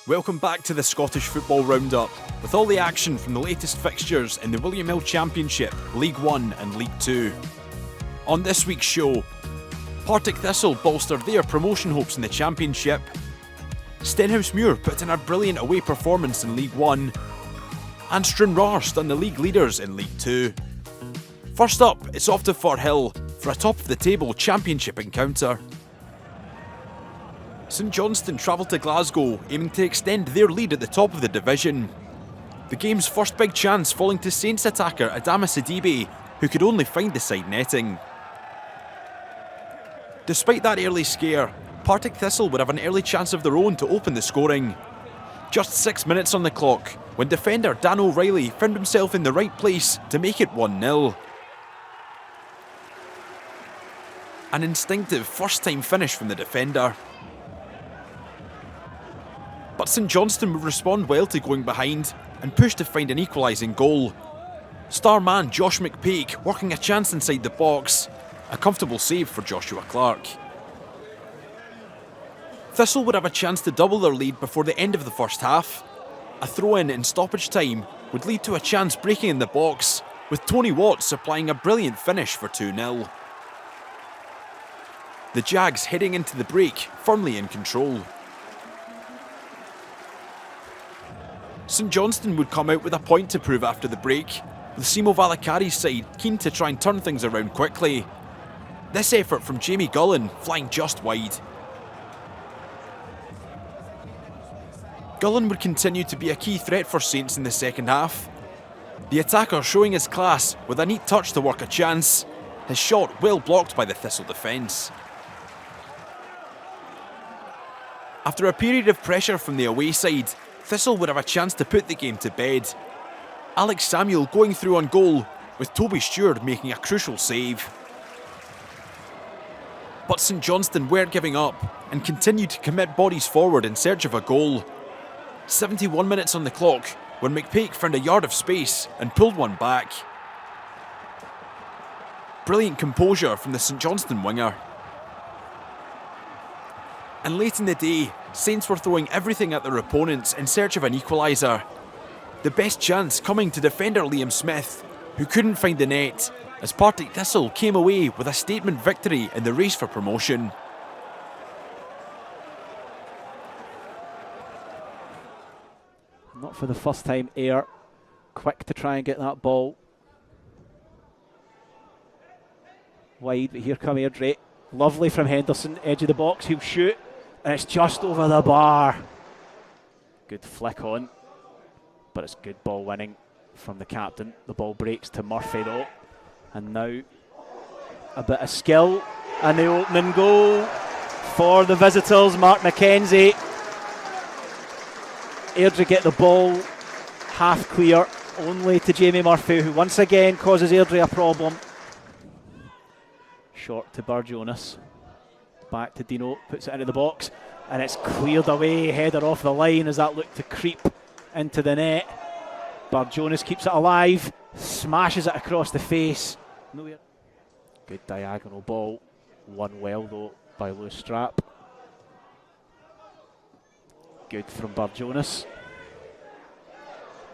Welcome back to the Scottish Football Roundup, with all the action from the latest fixtures in the William Hill Championship, League 1 and League 2. On this week's show, Partick Thistle bolstered their promotion hopes in the Championship, Stenhousemuir put in a brilliant away performance in League 1, and Stranraer stunned the league leaders in League 2. First up, it's off to Firhill for a top-of-the-table Championship encounter. St Johnstone travelled to Glasgow, aiming to extend their lead at the top of the division. The game's first big chance falling to Saints attacker Adama Sidibe, who could only find the side netting. Despite that early scare, Partick Thistle would have an early chance of their own to open the scoring. Just 6 minutes on the clock, when defender Dan O'Reilly found himself in the right place to make it 1-0. An instinctive first-time finish from the defender. But St Johnstone would respond well to going behind and push to find an equalising goal. Star man Josh McPake working a chance inside the box. A comfortable save for Joshua Clark. Thistle would have a chance to double their lead before the end of the first half. A throw-in in stoppage time would lead to a chance breaking in the box, with Tony Watts supplying a brilliant finish for 2-0. The Jags heading into the break, firmly in control. St Johnstone would come out with a point to prove after the break, with Simo Valakari's side keen to try and turn things around quickly. This effort from Jamie Gullen flying just wide. Gullen would continue to be a key threat for Saints in the second half. The attacker showing his class with a neat touch to work a chance, his shot well blocked by the Thistle defence. After a period of pressure from the away side, Thistle would have a chance to put the game to bed. Alex Samuel going through on goal, with Toby Stewart making a crucial save. But St Johnstone weren't giving up and continued to commit bodies forward in search of a goal. 71 minutes on the clock when McPake found a yard of space and pulled one back. Brilliant composure from the St Johnstone winger. And late in the day, Saints were throwing everything at their opponents in search of an equaliser. The best chance coming to defender Liam Smith, who couldn't find the net, as Partick Thistle came away with a statement victory in the race for promotion. Not for the first time, Ayr quick to try and get that ball wide, but here come Airdrie. Lovely from Henderson, edge of the box, he'll shoot, and it's just over the bar. Good flick on, but it's good ball winning from the captain. The ball breaks to Murphy though, and now a bit of skill, and the opening goal for the visitors, Mark McKenzie. Airdrie get the ball half clear, only to Jamie Murphy, who once again causes Airdrie a problem. Short to Barjonas, back to Dino, puts it into the box, and it's cleared away, header off the line as that looked to creep into the net. Barjonas keeps it alive, smashes it across the face. Good diagonal ball, won well though by Lewis Strap. Good from Barjonas.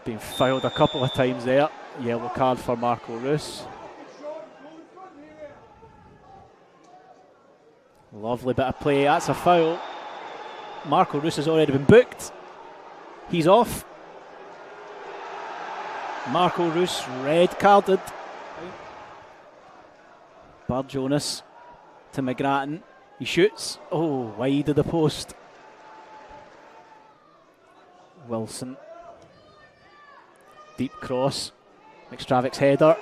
Been fouled a couple of times there, yellow card for Marco Roos. Lovely bit of play, that's a foul. Marco Roos has already been booked. He's off. Marco Roos red carded. Barjonas to McGrattan. He shoots. Oh, wide of the post. Wilson. Deep cross. McStravik's header.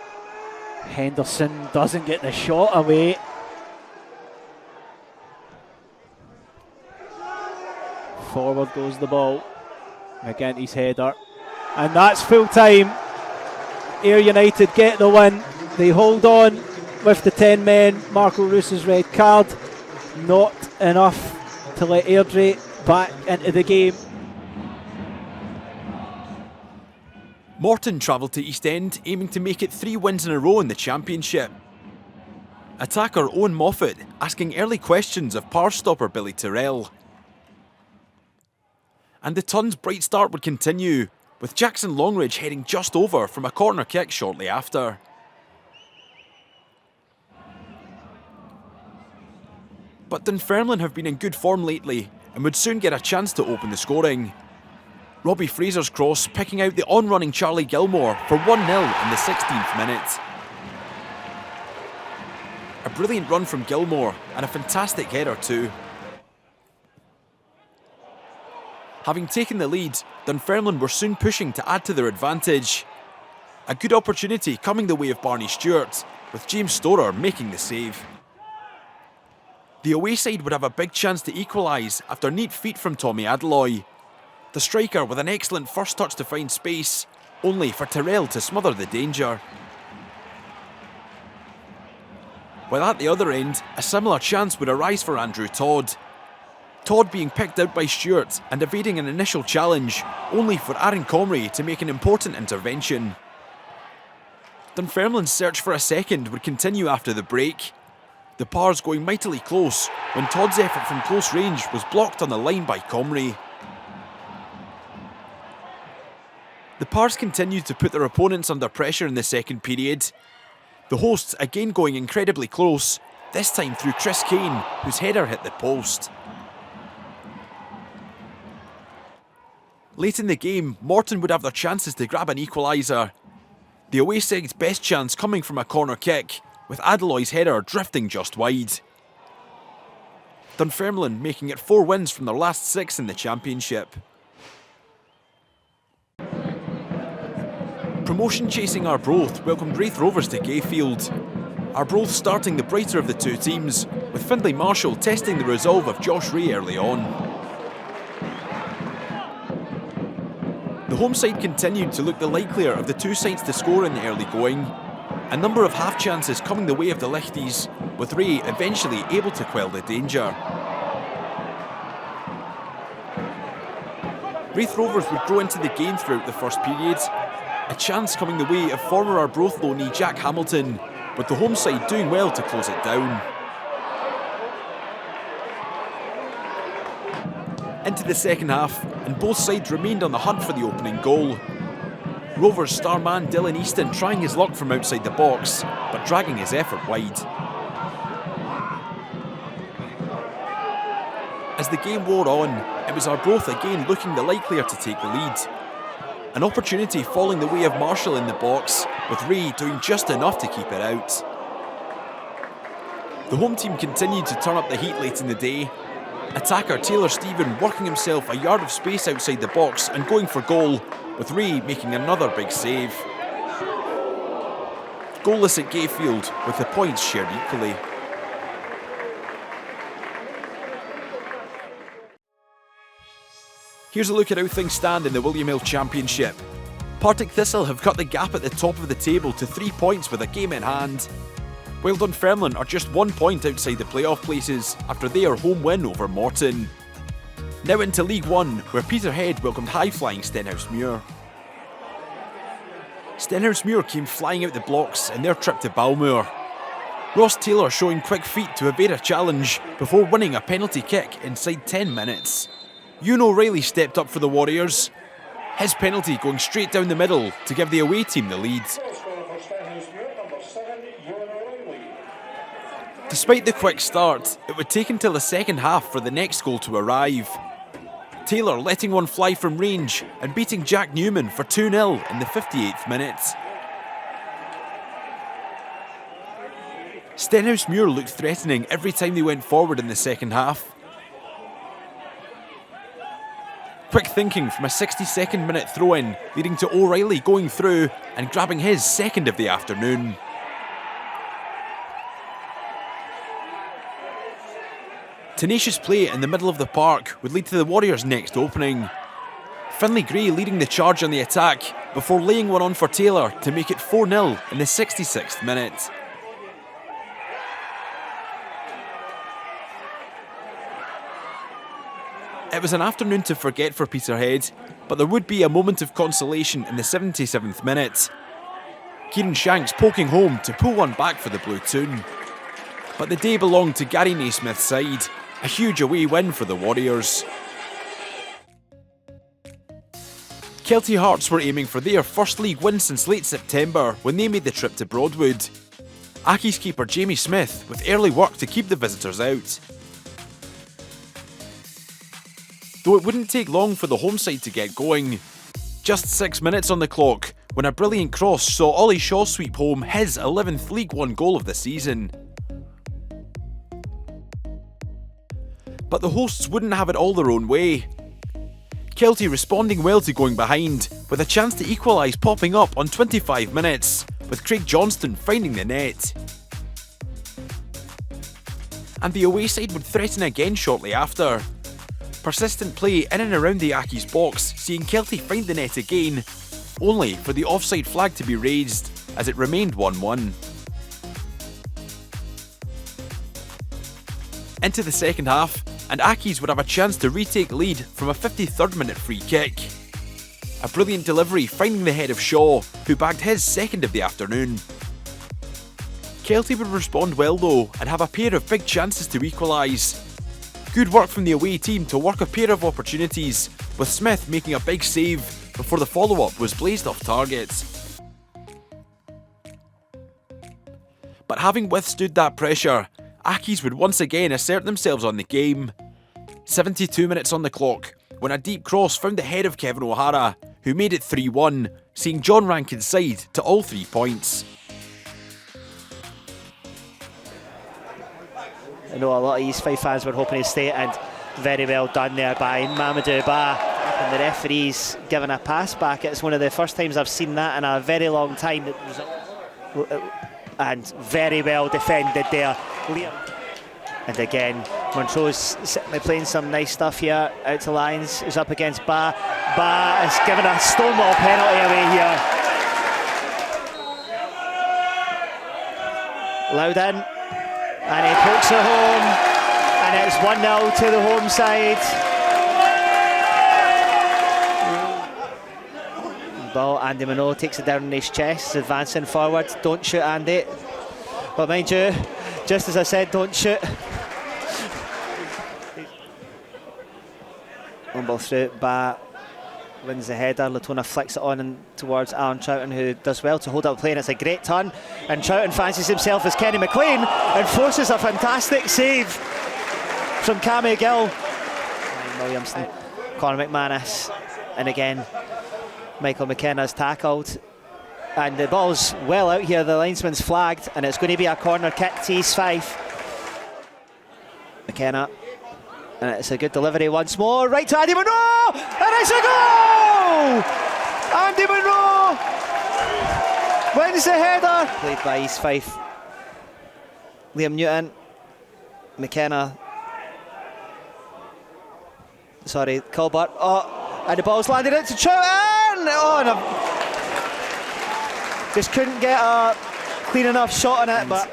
Henderson doesn't get the shot away. Forward goes the ball. McGinty's header. And that's full time. Ayr United get the win. They hold on with the 10 men. Marco Roos's red card. Not enough to let Airdrie back into the game. Morton travelled to East End, aiming to make it 3 wins in a row in the Championship. Attacker Owen Moffat asking early questions of power stopper Billy Tyrrell. And the Tons' bright start would continue, with Jackson Longridge heading just over from a corner kick shortly after. But Dunfermline have been in good form lately and would soon get a chance to open the scoring. Robbie Fraser's cross picking out the on-running Charlie Gilmore for 1-0 in the 16th minute. A brilliant run from Gilmore and a fantastic header too. Having taken the lead, Dunfermline were soon pushing to add to their advantage. A good opportunity coming the way of Barney Stewart, with James Storer making the save. The away side would have a big chance to equalise after neat feet from Tommy Adeloy. The striker with an excellent first touch to find space, only for Tyrrell to smother the danger. While at the other end, a similar chance would arise for Andrew Todd. Todd being picked out by Stewart and evading an initial challenge, only for Aaron Comrie to make an important intervention. Dunfermline's search for a second would continue after the break. The Pars going mightily close when Todd's effort from close range was blocked on the line by Comrie. The Pars continued to put their opponents under pressure in the second period. The hosts again going incredibly close, this time through Chris Kane, whose header hit the post. Late in the game, Morton would have their chances to grab an equaliser. The away side's best chance coming from a corner kick, with Adeloy's header drifting just wide. Dunfermline making it 4 wins from their last 6 in the Championship. Promotion chasing Arbroath welcomed Raith Rovers to Gayfield. Arbroath starting the brighter of the two teams, with Findlay Marshall testing the resolve of Josh Ray early on. The home side continued to look the likelier of the two sides to score in the early going. A number of half chances coming the way of the Lichties, with Ray eventually able to quell the danger. Raith Rovers would grow into the game throughout the first period. A chance coming the way of former Arbroath loanee Jack Hamilton, with the home side doing well to close it down. Into the second half, and both sides remained on the hunt for the opening goal. Rovers star man Dylan Easton trying his luck from outside the box, but dragging his effort wide. As the game wore on, it was Arbroath again looking the likelier to take the lead. An opportunity falling the way of Marshall in the box, with Ray doing just enough to keep it out. The home team continued to turn up the heat late in the day. Attacker Taylor Stephen working himself a yard of space outside the box and going for goal, with Ray making another big save. Goalless at Gayfield, with the points shared equally. Here's a look at how things stand in the William Hill Championship. Partick Thistle have cut the gap at the top of the table to 3 points with a game in hand, while Dunfermline are just 1 point outside the playoff places after their home win over Morton. Now into League One, where Peterhead welcomed high-flying Stenhousemuir. Stenhousemuir came flying out the blocks in their trip to Balmoor. Ross Taylor showing quick feet to evade a challenge before winning a penalty kick inside 10 minutes. Ewan O'Reilly stepped up for the Warriors, his penalty going straight down the middle to give the away team the lead. Despite the quick start, it would take until the second half for the next goal to arrive. Taylor letting one fly from range and beating Jack Newman for 2-0 in the 58th minute. Stenhousemuir looked threatening every time they went forward in the second half. Quick thinking from a 62nd minute throw-in, leading to O'Reilly going through and grabbing his second of the afternoon. Tenacious play in the middle of the park would lead to the Warriors' next opening. Finlay Gray leading the charge on the attack before laying one on for Taylor to make it 4-0 in the 66th minute. It was an afternoon to forget for Peterhead, but there would be a moment of consolation in the 77th minute. Kieran Shanks poking home to pull one back for the Blue Toon. But the day belonged to Gary Naismith's side, a huge away win for the Warriors. Kelty Hearts were aiming for their first league win since late September when they made the trip to Broadwood. Accies keeper Jamie Smith with early work to keep the visitors out. Though it wouldn't take long for the home side to get going. Just 6 minutes on the clock when a brilliant cross saw Ollie Shaw sweep home his 11th League One goal of the season. But the hosts wouldn't have it all their own way. Kelty responding well to going behind, with a chance to equalise popping up on 25 minutes, with Craig Johnstone finding the net. And the away side would threaten again shortly after. Persistent play in and around the Accies box, seeing Kelty find the net again, only for the offside flag to be raised, as it remained 1-1. Into the second half, and Accies would have a chance to retake lead from a 53rd minute free kick. A brilliant delivery finding the head of Shaw, who bagged his second of the afternoon. Kelty would respond well though, and have a pair of big chances to equalise. Good work from the away team to work a pair of opportunities, with Smith making a big save before the follow-up was blazed off target. But having withstood that pressure, Accies would once again assert themselves on the game. 72 minutes on the clock, when a deep cross found the head of Kevin O'Hara, who made it 3-1, seeing John Rankin's side to all 3 points. I know a lot of East Fife fans were hoping to stay, and very well done there by Mamadou Ba. And the referee's given a pass back. It's one of the first times I've seen that in a very long time. And very well defended there. And again, Montrose playing some nice stuff here. Out to Lyons, who's up against Ba. Ba is given a stonewall penalty away here. Loudon. And he pokes it home, and it's 1-0 to the home side. Ball, Andy Minot takes it down on his chest, advancing forward. Don't shoot, Andy. But mind you, just as I said, don't shoot. One ball through, Ba wins the header. Latona flicks it on and towards Alan Troughton, who does well to hold up play, and it's a great turn. And Troughton fancies himself as Kenny McLean and forces a fantastic save from Cammy Gill. Ryan Williamson, Conor McManus, and again Michael McKenna's tackled. And the ball's well out here, the linesman's flagged, and it's going to be a corner kick to East Fife. McKenna. And it's a good delivery once more, right to Andy Monroe, and it's a goal! Andy Monroe wins the header. Played by East Fife. Liam Newton, McKenna, sorry, Kilbride. Oh, and the ball's landed into Troughton. Oh, no. Just couldn't get a clean enough shot on it, but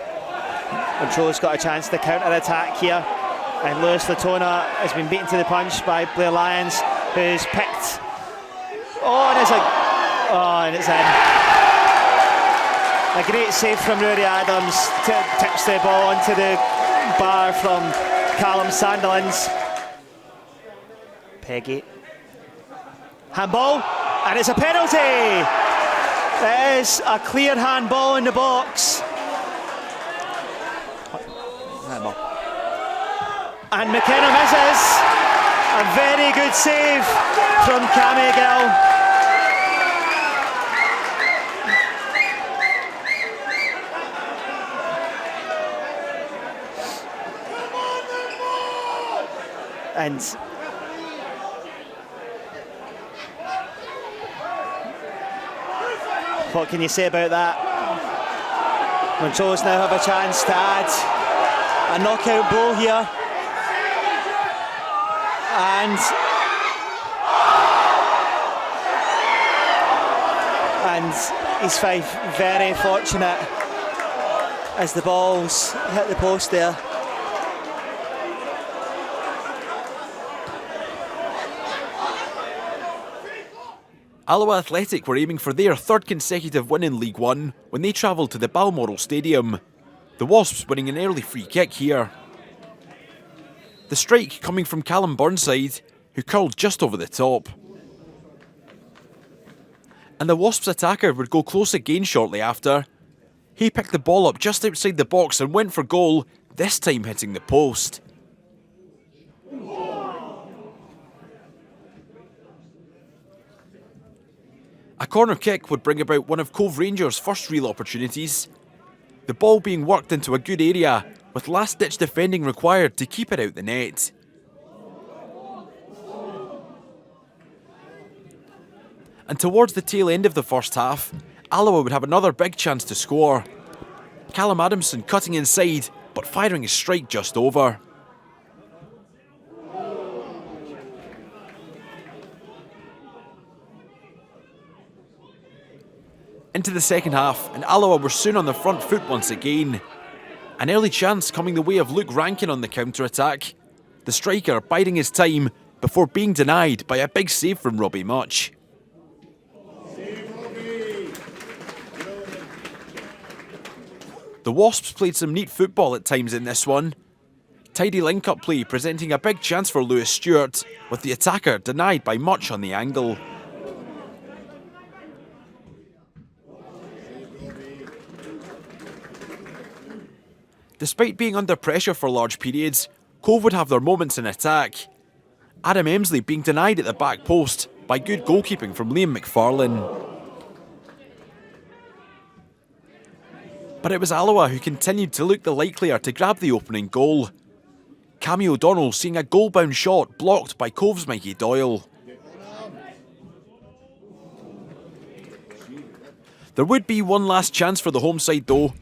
Montrose got a chance to counter-attack here. And Lewis Latona has been beaten to the punch by Blair Lyons, who's picked. Oh, and it's in. A great save from Rory Adams. Tips the ball onto the bar from Callum Sandilands. Peggy. Handball, and it's a penalty. It is a clear handball in the box. Handball. And McKenna misses. A very good save from Cammy Gill. And what can you say about that? Montrose now have a chance to add a knockout blow here. And East Fife very fortunate as the balls hit the post there. Alloa Athletic were aiming for their 3rd consecutive win in League One when they travelled to the Balmoral Stadium. The Wasps winning an early free kick here. The strike coming from Callum Burnside, who curled just over the top. And the Wasps attacker would go close again shortly after. He picked the ball up just outside the box and went for goal, this time hitting the post. A corner kick would bring about one of Cove Rangers' first real opportunities. The ball being worked into a good area, with last-ditch defending required to keep it out the net. And towards the tail end of the first half, Alloa would have another big chance to score. Callum Adamson cutting inside, but firing his strike just over. Into the second half, and Alloa were soon on the front foot once again. An early chance coming the way of Luke Rankin on the counter-attack. The striker biding his time before being denied by a big save from Robbie Much. The Wasps played some neat football at times in this one. Tidy link-up play presenting a big chance for Lewis Stewart, with the attacker denied by Much on the angle. Despite being under pressure for large periods, Cove would have their moments in attack. Adam Emsley being denied at the back post by good goalkeeping from Liam McFarlane. But it was Alloa who continued to look the likelier to grab the opening goal. Cammy O'Donnell seeing a goal-bound shot blocked by Cove's Mikey Doyle. There would be one last chance for the home side though.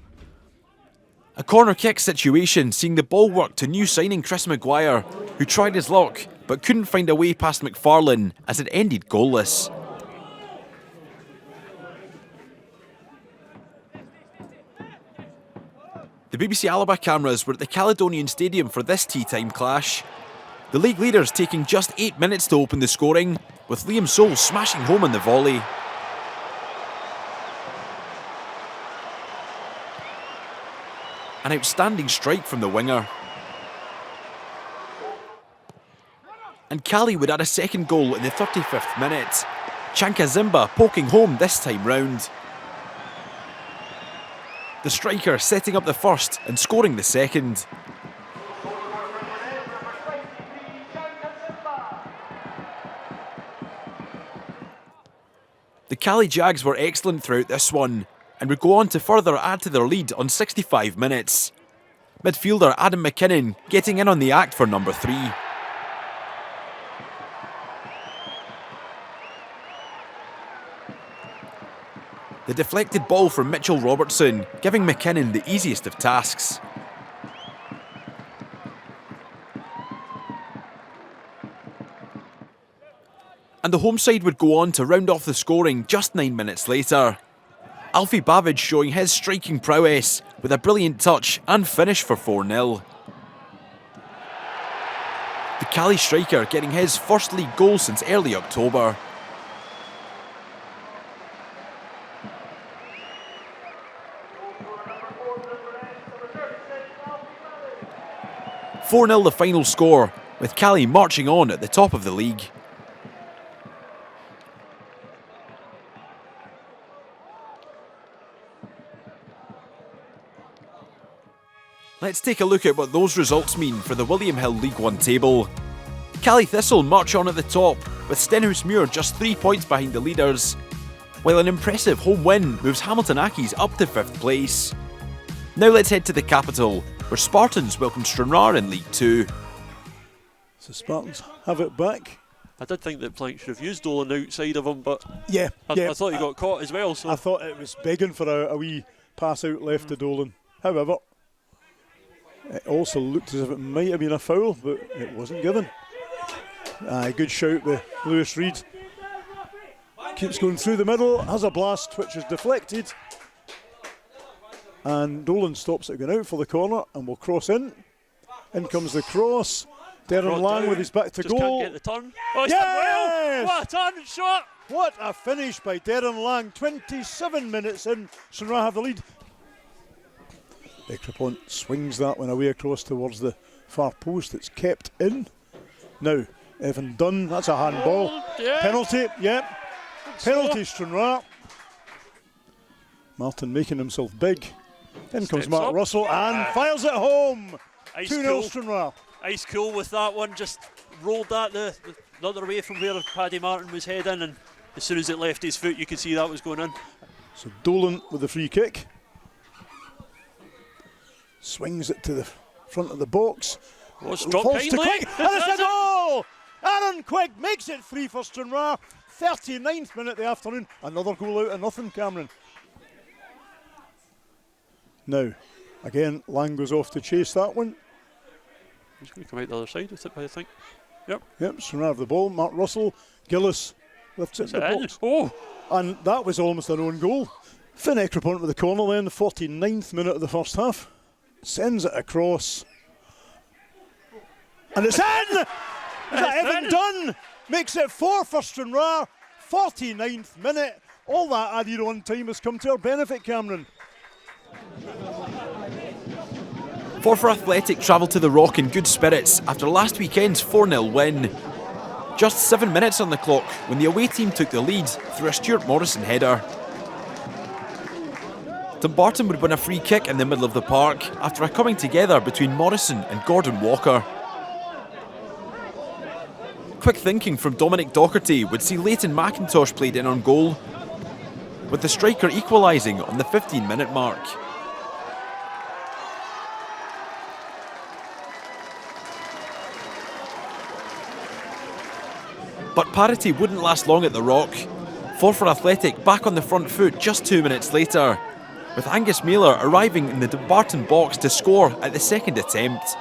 A corner kick situation seeing the ball work to new signing Chris Maguire, who tried his luck but couldn't find a way past McFarlane as it ended goalless. The BBC Alaba cameras were at the Caledonian Stadium for this tea-time clash. The league leaders taking just 8 minutes to open the scoring, with Liam Soule smashing home on the volley. An outstanding strike from the winger. And Cali would add a second goal in the 35th minute. Chanka Zimba poking home this time round. The striker setting up the first and scoring the second. The Cali Jags were excellent throughout this one, and would go on to further add to their lead on 65 minutes. Midfielder Adam McKinnon getting in on the act for number 3. The deflected ball from Mitchell Robertson, giving McKinnon the easiest of tasks. And the home side would go on to round off the scoring just 9 minutes later. Alfie Babbage showing his striking prowess with a brilliant touch and finish for 4-0. The Cali striker getting his first league goal since early October. "4-0 the final score, with Cali marching on at the top of the league." Let's take a look at what those results mean for the William Hill League One table. Cali Thistle march on at the top, with Stenhousemuir just 3 points behind the leaders, while an impressive home win moves Hamilton Accies up to 5th place. Now let's head to the capital, where Spartans welcome Stranraer in League 2. So Spartans have it back. I did think that Plank should have used Dolan outside of him, but Yeah, I thought he got caught as well. So I thought it was begging for a wee pass out left to Dolan. However, it also looked as if it might have been a foul, but it wasn't given. Good shout by Lewis Reid. Keeps going through the middle, has a blast which is deflected. And Dolan stops it going out for the corner and will cross in. In comes the cross. Darren Lang with his back to just goal. Can't get the turn. Oh, he's done well. What a turn and shot. What a finish by Darren Lang. 27 minutes in, Stranraer have the lead. Ekrapont swings that one away across towards the far post. It's kept in. Now, Evan Dunn, that's a handball. Yeah. Penalty, yep. Penalty, Stranraer. Martin making himself big. In comes Steps Mark up. Russell and fires it home. Ice 2-0 cool. Stranraer. Ice cool with that one, just rolled that the other way from where Paddy Martin was heading, and as soon as it left his foot you could see that was going in. So Dolan with the free kick. Swings it to the front of the box. Oh, it's dropped Falls to kindly. Quick, and it's a goal! Aaron Quick makes it 3 for Stranraer. 39th minute of the afternoon. Another goal out of nothing, Cameron. Now, again, Lang goes off to chase that one. He's going to come out the other side with it, I think. Yep. Yep, Stranraer have the ball. Mark Russell, Gillis lifts it in the box. Oh! And that was almost an own goal. Finn Ekrapont with the corner then, the 49th minute of the first half. Sends it across. And it's in! Is that Evan Dunn? Makes it 4 for Stranraer. 49th minute. All that added on time has come to our benefit, Cameron. Forfar Athletic travelled to the Rock in good spirits after last weekend's 4-0 win. Just 7 minutes on the clock when the away team took the lead through a Stuart Morrison header. Dumbarton would win a free kick in the middle of the park after a coming together between Morrison and Gordon Walker. Quick thinking from Dominic Docherty would see Leighton McIntosh played in on goal, with the striker equalising on the 15-minute mark. But parity wouldn't last long at the Rock. Forfar Athletic back on the front foot just 2 minutes later, with Angus Mailer arriving in the Dumbarton box to score at the second attempt.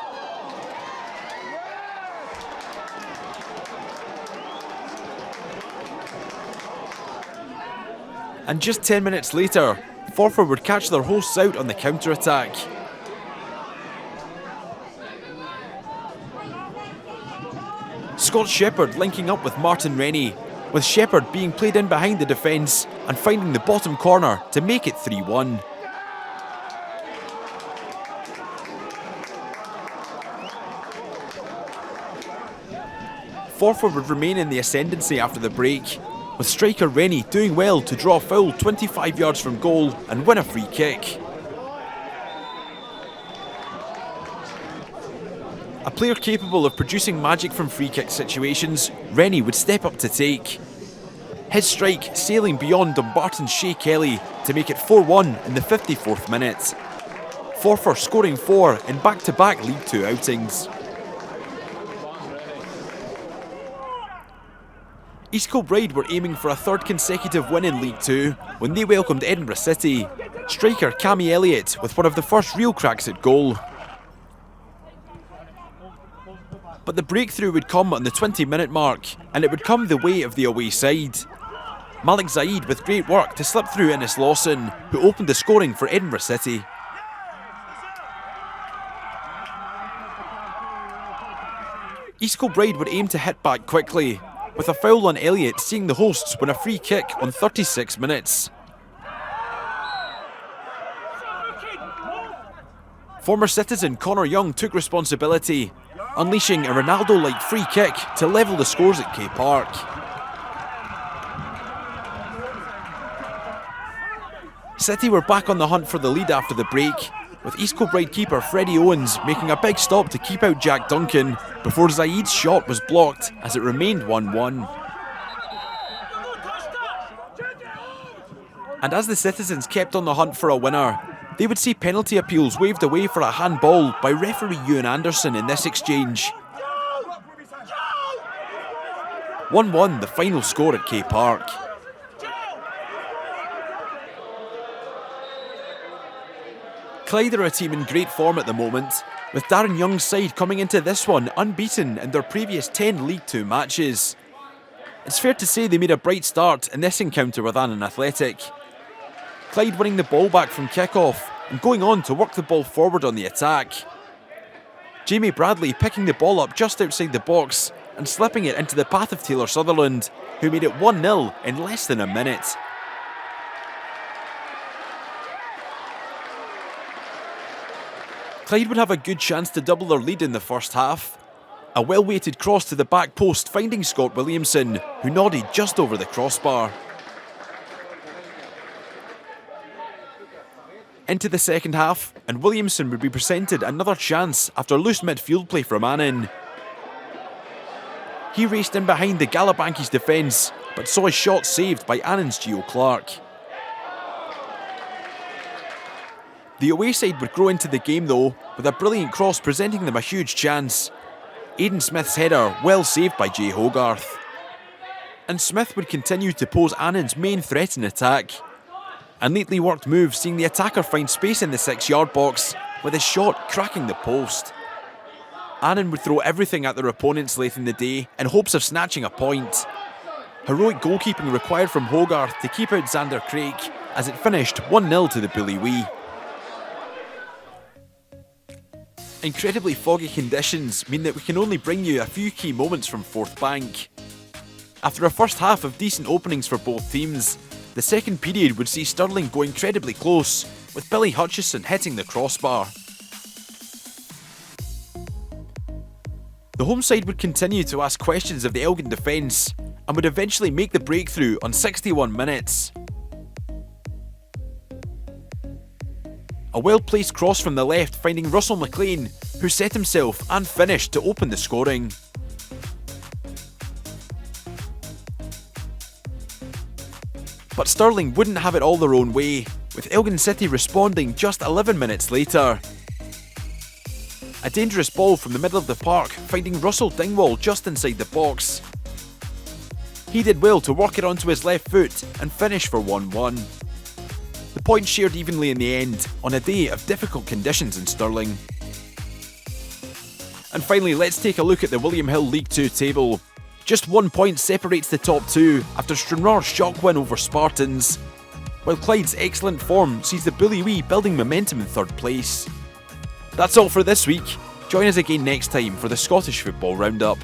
And just 10 minutes later, Forfar would catch their hosts out on the counter-attack. Scott Shepherd linking up with Martin Rennie, with Shepherd being played in behind the defence and finding the bottom corner to make it 3-1. Forfar would remain in the ascendancy after the break, with striker Rennie doing well to draw a foul 25 yards from goal and win a free kick. A player capable of producing magic from free kick situations, Rennie would step up to take. His strike sailing beyond Dumbarton's Shea Kelly to make it 4-1 in the 54th minute. Forfar scoring 4 in back-to-back League Two outings. East Kilbride were aiming for a third consecutive win in League Two when they welcomed Edinburgh City. Striker Cammy Elliott with one of the first real cracks at goal. But the breakthrough would come on the 20-minute mark, and it would come the way of the away side. Malik Zaid with great work to slip through Innes Lawson, who opened the scoring for Edinburgh City. East Kilbride would aim to hit back quickly, with a foul on Elliott seeing the hosts win a free kick on 36 minutes. Former citizen Connor Young took responsibility, unleashing a Ronaldo-like free kick to level the scores at K Park. City were back on the hunt for the lead after the break, with East Kilbride keeper Freddie Owens making a big stop to keep out Jack Duncan before Zaid's shot was blocked as it remained 1-1. And as the citizens kept on the hunt for a winner, they would see penalty appeals waved away for a handball by referee Ewan Anderson in this exchange. 1-1 the final score at K Park. Clyde are a team in great form at the moment, with Darren Young's side coming into this one unbeaten in their previous 10 League Two matches. It's fair to say they made a bright start in this encounter with Annan Athletic. Clyde winning the ball back from kick-off and going on to work the ball forward on the attack. Jamie Bradley picking the ball up just outside the box and slipping it into the path of Taylor Sutherland, who made it 1-0 in less than a minute. Clyde would have a good chance to double their lead in the first half. A well-weighted cross to the back post finding Scott Williamson, who nodded just over the crossbar. Into the second half, and Williamson would be presented another chance after loose midfield play from Annan. He raced in behind the Galabanki's defence, but saw his shot saved by Annan's Gio Clark. The away side would grow into the game though, with a brilliant cross presenting them a huge chance. Aidan Smith's header well saved by Jay Hogarth. And Smith would continue to pose Annan's main threat in attack. A neatly worked move seeing the attacker find space in the 6-yard box, with his shot cracking the post. Annan would throw everything at their opponents late in the day in hopes of snatching a point. Heroic goalkeeping required from Hogarth to keep out Xander Craik as it finished 1-0 to the Bully Wee. Incredibly foggy conditions mean that we can only bring you a few key moments from Forth Bank. After a first half of decent openings for both teams, the second period would see Stirling go incredibly close, with Billy Hutchison hitting the crossbar. The home side would continue to ask questions of the Elgin defence and would eventually make the breakthrough on 61 minutes. A well-placed cross from the left finding Russell McLean, who set himself and finished to open the scoring. But Stirling wouldn't have it all their own way, with Elgin City responding just 11 minutes later. A dangerous ball from the middle of the park finding Russell Dingwall just inside the box. He did well to work it onto his left foot and finish for 1-1. The points shared evenly in the end, on a day of difficult conditions in Stirling. And finally, let's take a look at the William Hill League 2 table. Just 1 point separates the top two after Stranraer's shock win over Spartans, while Clyde's excellent form sees the Bully Wee building momentum in third place. That's all for this week. Join us again next time for the Scottish Football Roundup.